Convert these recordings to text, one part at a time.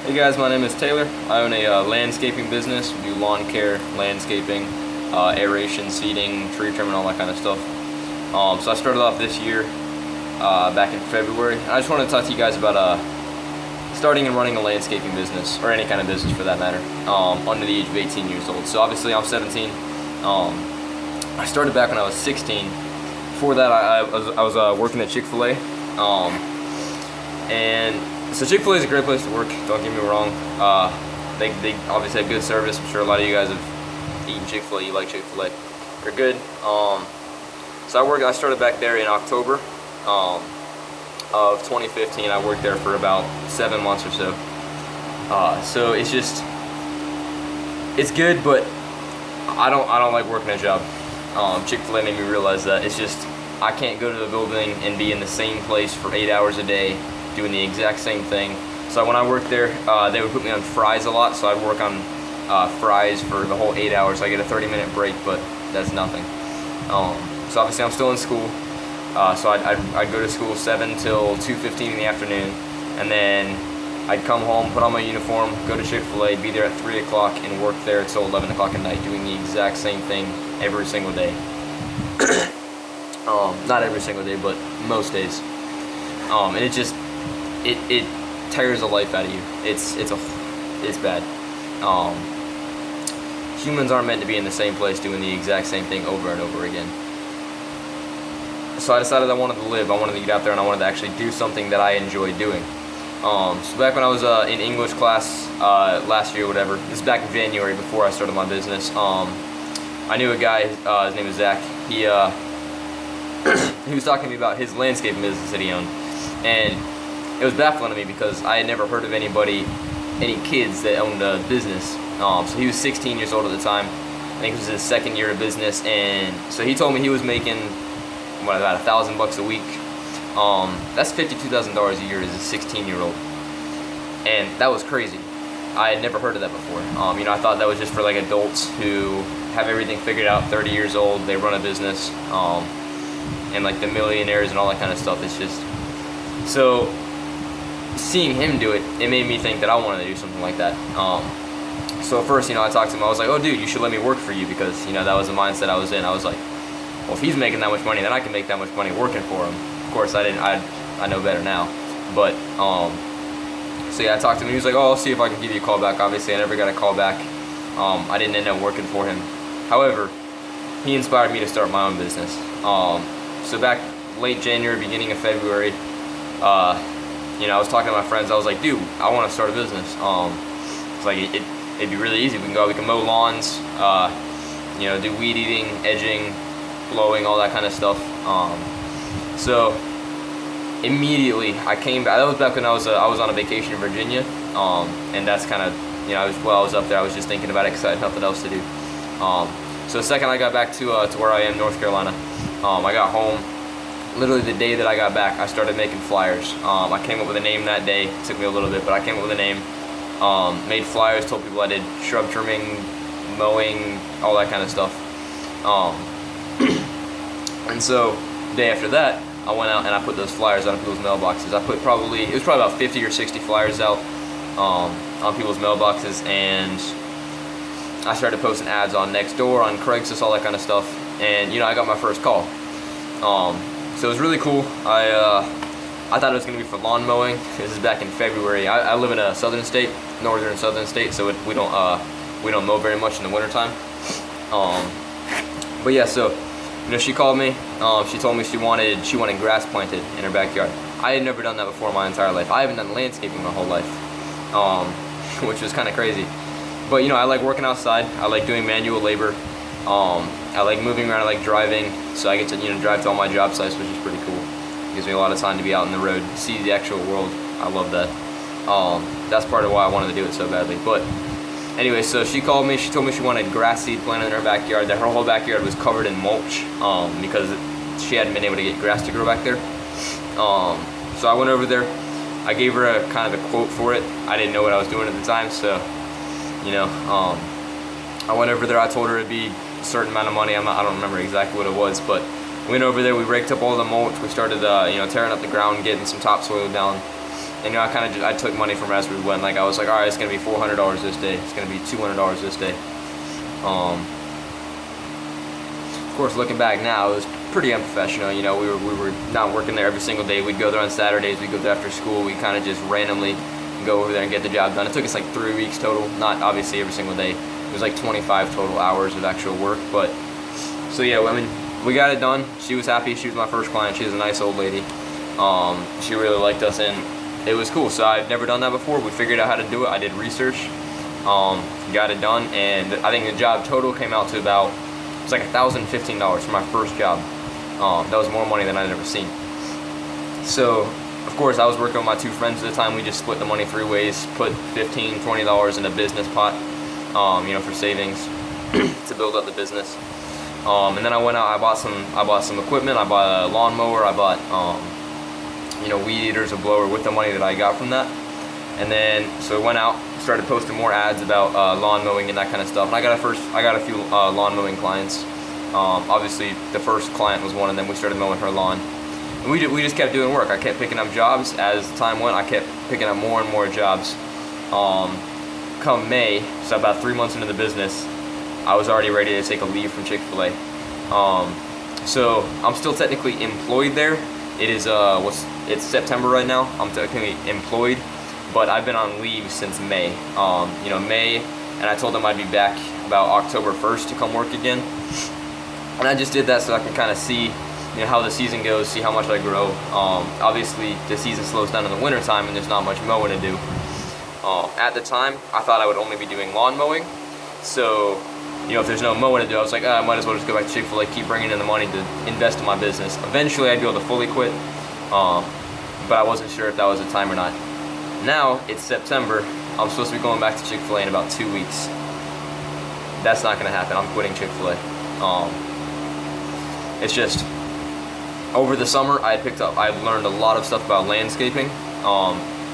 Hey guys, my name is Taylor. I own a landscaping business. We do lawn care, landscaping, aeration, seeding, tree trimming, all that kind of stuff. So I started off this year back in February. And I just wanted to talk to you guys about starting and running a landscaping business, or any kind of business for that matter, under the age of 18 years old. So obviously I'm 17. I started back when I was 16. Before that I was working at Chick-fil-A. And so Chick-fil-A is a great place to work, don't get me wrong. They obviously have good service. I'm sure a lot of you guys have eaten Chick-fil-A, you like Chick-fil-A. They're good. So I started back there in October of 2015. I worked there for about 7 months or so. So it's good, but I don't like working a job. Chick-fil-A made me realize that I can't go to the building and be in the same place for 8 hours a day doing the exact same thing. So when I worked there, they would put me on fries a lot, so I'd work on fries for the whole 8 hours. I get a 30-minute break, but that's nothing. So obviously I'm still in school, so I'd go to school 7 till 2:15 in the afternoon, and then I'd come home, put on my uniform, go to Chick-fil-A, be there at 3 o'clock, and work there until 11 o'clock at night, doing the exact same thing every single day. Not every single day, but most days. And it tears the life out of you. It's bad. Humans aren't meant to be in the same place doing the exact same thing over and over again. So I decided I wanted to live. I wanted to get out there and I wanted to actually do something that I enjoy doing. So back when I was in English class last year, whatever. This is back in January before I started my business. I knew a guy. His name is Zach. He was talking to me about his landscaping business that he owned, and it was baffling to me because I had never heard of any kids that owned a business. So he was 16 years old at the time. I think it was his second year of business, and so he told me he was making about $1,000 a week. That's $52,000 a year as a 16-year-old, and that was crazy. I had never heard of that before. I thought that was just for like adults who have everything figured out, 30 years old, they run a business, and like the millionaires and all that kind of stuff. It's just so. Seeing him do it, it made me think that I wanted to do something like that. So first, I talked to him. I was like, "Oh, dude, you should let me work for you," because that was the mindset I was in. I was like, "Well, if he's making that much money, then I can make that much money working for him." Of course, I didn't. I know better now, but so yeah, I talked to him. He was like, "Oh, I'll see if I can give you a call back." Obviously, I never got a call back. I didn't end up working for him. However, he inspired me to start my own business. So back late January, beginning of February. I was talking to my friends. I was like, "Dude, I want to start a business." It's like it'd be really easy. We can mow lawns, do weed eating, edging, blowing, all that kind of stuff. So immediately I came back. That was back when I was on a vacation in Virginia, and that's kind of while I was up there, I was just thinking about it because I had nothing else to do. So the second I got back to where I am, North Carolina, I got home. Literally the day that I got back, I started making flyers. I came up with a name that day. It took me a little bit, but I came up with a name. Made flyers, told people I did shrub trimming, mowing, all that kind of stuff. And so the day after that, I went out and I put those flyers out on people's mailboxes. It was probably about 50 or 60 flyers out on people's mailboxes, and I started posting ads on Nextdoor, on Craigslist, all that kind of stuff. And I got my first call. So it was really cool. I thought it was going to be for lawn mowing. This is back in February. I live in a southern state, northern southern state, so we don't mow very much in the wintertime. But yeah, so she called me. She told me she wanted grass planted in her backyard. I had never done that before in my entire life. I haven't done landscaping my whole life, which was kind of crazy. But I like working outside. I like doing manual labor. I like moving around. I like driving, so I get to drive to all my job sites, which is pretty cool. It gives me a lot of time to be out on the road, see the actual world. I love that. That's part of why I wanted to do it so badly. But anyway, so she called me. She told me she wanted grass seed planted in her backyard. That her whole backyard was covered in mulch because she hadn't been able to get grass to grow back there. So I went over there. I gave her a kind of a quote for it. I didn't know what I was doing at the time, so I went over there. I told her it'd be a certain amount of money. I don't remember exactly what it was, but we went over there. We raked up all the mulch. We started tearing up the ground, getting some topsoil down. And I kind of I took money from as we went. Like I was like, all right, it's gonna be $400 this day. It's gonna be $200 this day. Of course, looking back now, it was pretty unprofessional. We were not working there every single day. We'd go there on Saturdays. We'd go there after school. We kind of just randomly go over there and get the job done. It took us like 3 weeks total. Not obviously every single day. It was like 25 total hours of actual work. But so yeah, I mean, we got it done. She was happy. She was my first client. She was a nice old lady. She really liked us, and it was cool. So I've never done that before. We figured out how to do it. I did research, got it done, and I think the job total came out to about, it was like $1,015 for my first job. That was more money than I'd ever seen. So of course I was working with my 2 friends at the time. We just split the money 3 ways, put $15, $20 in a business pot, for savings to build up the business. And then I went out. I bought some equipment. I bought a lawnmower. I bought weed eaters, a blower with the money that I got from that. And then so I went out, started posting more ads about lawn mowing and that kind of stuff. And I got a few lawn mowing clients. Obviously the first client was one of them. We started mowing her lawn. And we just kept doing work. I kept picking up jobs. As time went, I kept picking up more and more jobs. Come May, so about 3 months into the business, I was already ready to take a leave from Chick-fil-A. So I'm still technically employed there. It is it's September right now. I'm technically employed, but I've been on leave since May. May, and I told them I'd be back about October 1st to come work again. And I just did that so I can kind of see how the season goes, see how much I grow. Obviously the season slows down in the winter time and there's not much mowing to do. At the time, I thought I would only be doing lawn mowing. So, if there's no mowing to do, I was like, I might as well just go back to Chick-fil-A, keep bringing in the money to invest in my business. Eventually I'd be able to fully quit, but I wasn't sure if that was the time or not. Now it's September. I'm supposed to be going back to Chick-fil-A in about 2 weeks. That's not gonna happen. I'm quitting Chick-fil-A. It's just, over the summer I learned a lot of stuff about landscaping.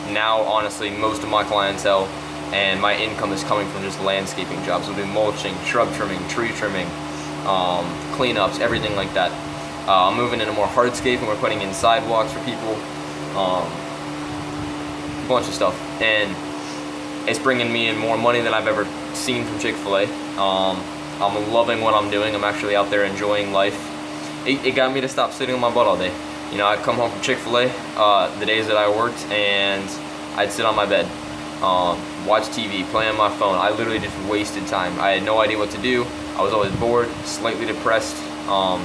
Now honestly most of my clientele and my income is coming from just landscaping jobs. We'll do mulching, shrub trimming, tree trimming, cleanups, everything like that. I'm moving into more hardscape, and we're putting in sidewalks for people, a bunch of stuff, and it's bringing me in more money than I've ever seen from Chick-fil-A. I'm loving what I'm doing. I'm actually out there enjoying life. It got me to stop sitting on my butt all day. I'd come home from Chick-fil-A the days that I worked, and I'd sit on my bed, watch TV, play on my phone. I literally just wasted time. I had no idea what to do. I was always bored, slightly depressed. I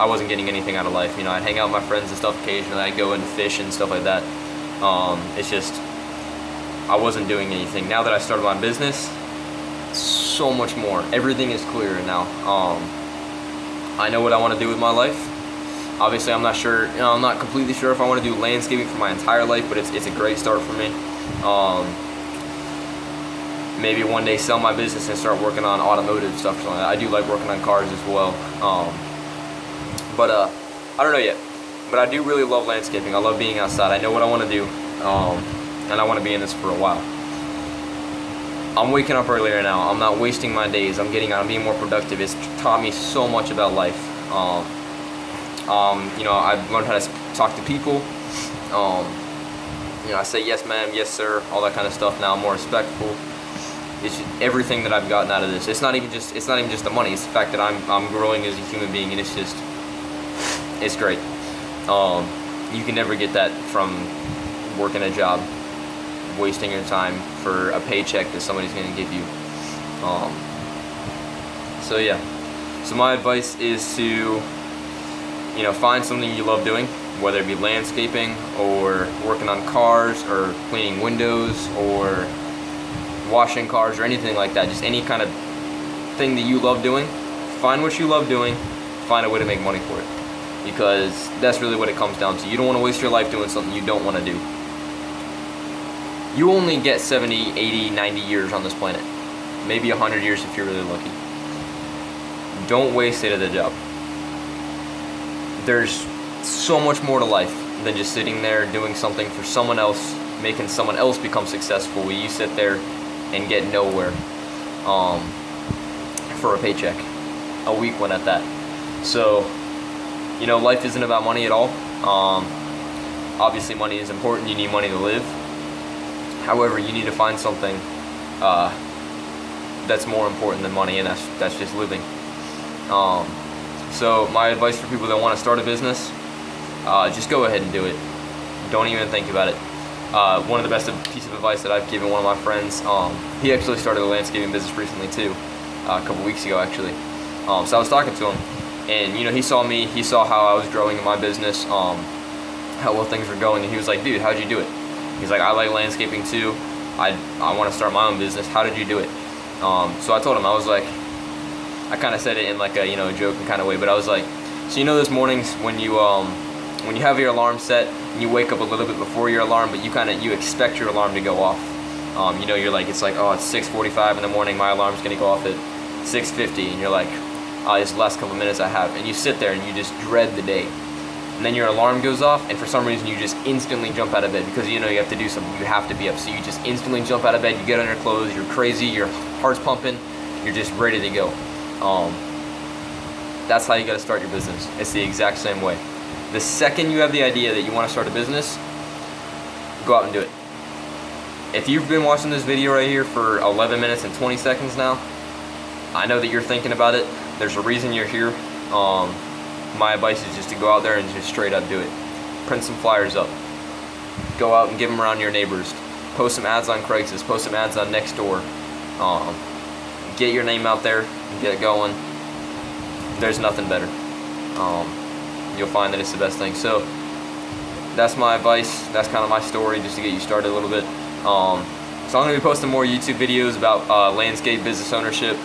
wasn't getting anything out of life. I'd hang out with my friends and stuff occasionally. I'd go and fish and stuff like that. It's just, I wasn't doing anything. Now that I started my business, so much more. Everything is clearer now. I know what I want to do with my life. Obviously, I'm not sure. I'm not completely sure if I want to do landscaping for my entire life, but it's a great start for me. Maybe one day sell my business and start working on automotive stuff. Like that. I do like working on cars as well. But I don't know yet. But I do really love landscaping. I love being outside. I know what I want to do, and I want to be in this for a while. I'm waking up earlier now. I'm not wasting my days. I'm getting out. I'm being more productive. It's taught me so much about life. I've learned how to talk to people. I say yes ma'am, yes sir, all that kind of stuff now. I'm more respectful. It's everything that I've gotten out of this. It's not even just the money. It's the fact that I'm growing as a human being, and it's great. You can never get that from working a job, wasting your time for a paycheck that somebody's going to give you. So yeah. So my advice is to find something you love doing, whether it be landscaping or working on cars or cleaning windows or washing cars or anything like that. Just any kind of thing that you love doing. Find what you love doing, find a way to make money for it. Because that's really what it comes down to. You don't want to waste your life doing something you don't want to do. You only get 70, 80, 90 years on this planet. Maybe 100 years if you're really lucky. Don't waste it at a job. There's so much more to life than just sitting there doing something for someone else, making someone else become successful while you sit there and get nowhere for a paycheck, a weak one at that. So, life isn't about money at all. Obviously, money is important. You need money to live. However, you need to find something that's more important than money, and that's just living. So my advice for people that want to start a business, just go ahead and do it. Don't even think about it. One of the best piece of advice that I've given one of my friends, he actually started a landscaping business recently too, a couple weeks ago actually. So I was talking to him, and he saw me, he saw how I was growing in my business, how well things were going, and he was like, dude, how'd you do it? He's like, I like landscaping too. I want to start my own business. How did you do it? So I told him, I was like, I kind of said it in like a joking kind of way, but I was like, so those mornings when you have your alarm set and you wake up a little bit before your alarm, but you expect your alarm to go off. You're like, it's like, oh, it's 6:45 in the morning, my alarm's gonna go off at 6:50, and you're like, oh, this last couple minutes I have, and you sit there and you just dread the day. And then your alarm goes off, and for some reason you just instantly jump out of bed because you have to do something, you have to be up, so you just instantly jump out of bed, you get on your clothes, you're crazy, your heart's pumping, you're just ready to go. That's how you gotta start your business. It's the exact same way. The second you have the idea that you want to start a business, go out and do it. If you've been watching this video right here for 11 minutes and 20 seconds now, I know that you're thinking about it. There's a reason you're here. My advice is just to go out there and just straight up do it. Print some flyers up. Go out and give them around your neighbors. Post some ads on Craigslist. Post some ads on Nextdoor. Get your name out there and get it going. There's nothing better. You'll find that it's the best thing. So that's my advice. That's kind of my story, just to get you started a little bit. So I'm going to be posting more YouTube videos about landscape business ownership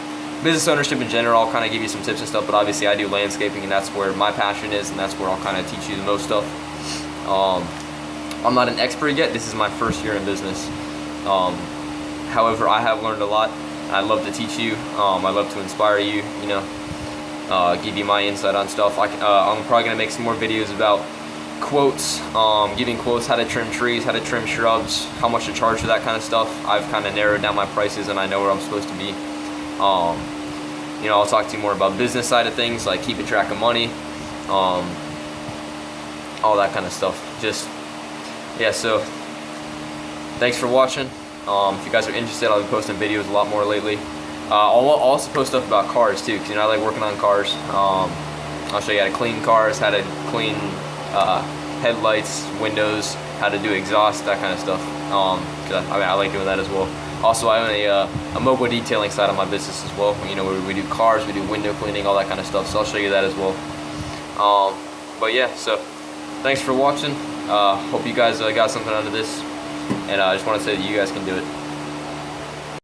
in general. I'll kind of give you some tips and stuff, but obviously I do landscaping, and that's where my passion is, and that's where I'll kind of teach you the most stuff. I'm not an expert yet. This is my first year in business. However, I have learned a lot. I love to teach you. I love to inspire you, give you my insight on stuff. I'm probably going to make some more videos about quotes, giving quotes, how to trim trees, how to trim shrubs, how much to charge for that kind of stuff. I've kind of narrowed down my prices, and I know where I'm supposed to be. I'll talk to you more about business side of things, like keeping track of money, all that kind of stuff. So thanks for watching. If you guys are interested, I'll be posting videos a lot more lately. I'll also post stuff about cars too, because I like working on cars. I'll show you how to clean cars, how to clean headlights, windows, how to do exhaust, that kind of stuff. I like doing that as well. Also, I own a mobile detailing side of my business as well. Where we do cars, we do window cleaning, all that kind of stuff. So I'll show you that as well. But yeah, so thanks for watching. Hope you guys got something out of this, and I just want to say that you guys can do it.